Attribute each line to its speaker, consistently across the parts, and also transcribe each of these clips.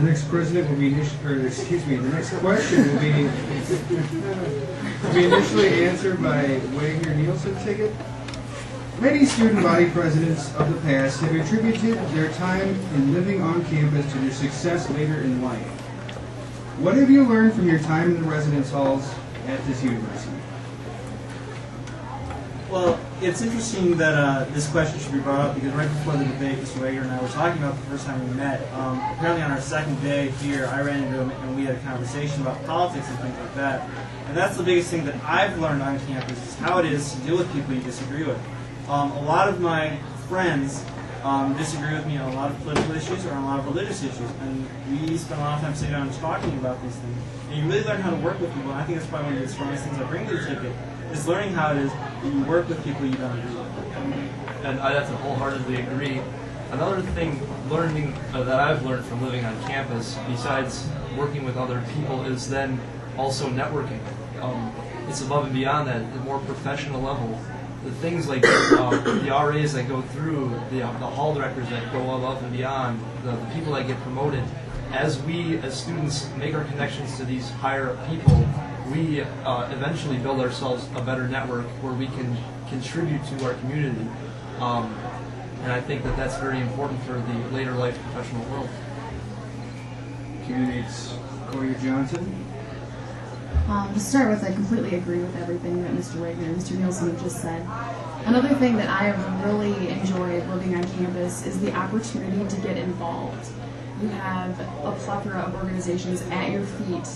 Speaker 1: The next president will be, the next question will be initially answered by Wagner Nielsen Ticket. Many student body presidents of the past have attributed their time in living on campus to their success later in life. What have you learned from your time in the residence halls at this university?
Speaker 2: Well, it's interesting that this question should be brought up because right before the debate, Mr. Wager and I were talking about the first time we met. Apparently on our second day here, I ran into him and we had a conversation about politics and things like that. And that's the biggest thing that I've learned on campus is how it is to deal with people you disagree with. A lot of my friends disagree with me on a lot of political issues or on a lot of religious issues, and we spend a lot of time sitting down and talking about these things. And you really learn how to work with people, and I think that's probably one of the strongest things I bring to the ticket, is learning how it is that you work with people you don't agree with.
Speaker 3: And I have to wholeheartedly agree. Another thing that I've learned from living on campus, besides working with other people, is then also networking. It's above and beyond that, the more professional level. The things like the RAs that go through, the hall directors that go above and beyond, the people that get promoted, as we as students make our connections to these higher up people, we eventually build ourselves a better network where we can contribute to our community. And I think that that's very important for the later life professional world.
Speaker 1: Candidates Collier Johnson.
Speaker 4: To start with, I completely agree with everything that Mr. Wagner and Mr. Nielsen have just said. Another thing that I have really enjoyed living on campus is the opportunity to get involved. You have a plethora of organizations at your feet,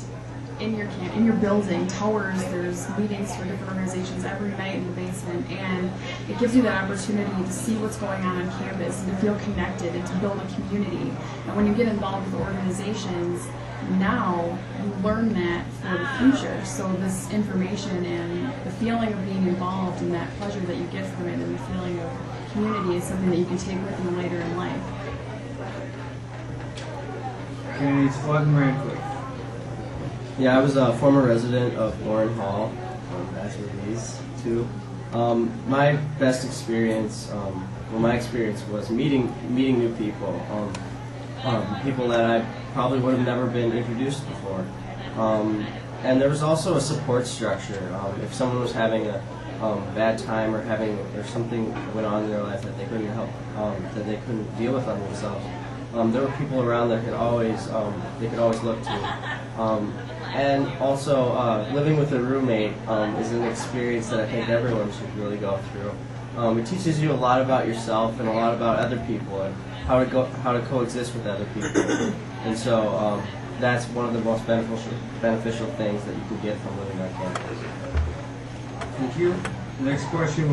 Speaker 4: in your building, towers, there's meetings for different organizations every night in the basement, and it gives you that opportunity to see what's going on campus and to feel connected and to build a community. And when you get involved with organizations, now you learn that for the future. So this information and the feeling of being involved and that pleasure that you get from it and the feeling of community is something that you can take with you later in life.
Speaker 1: Candidates Flood and Radcliffe.
Speaker 5: Yeah, I was a former resident of Warren Hall, as were these two. My best experience, my experience was meeting new people, people that I probably would have never been introduced before. And there was also a support structure. If someone was having a bad time or something went on in their life that they couldn't help, that they couldn't deal with on themselves, there were people around that they could always look to. And also, living with a roommate is an experience that I think everyone should really go through. It teaches you a lot about yourself and a lot about other people and how to coexist with other people. And so that's one of the most beneficial things that you can get from living on campus.
Speaker 1: Thank you. The next question will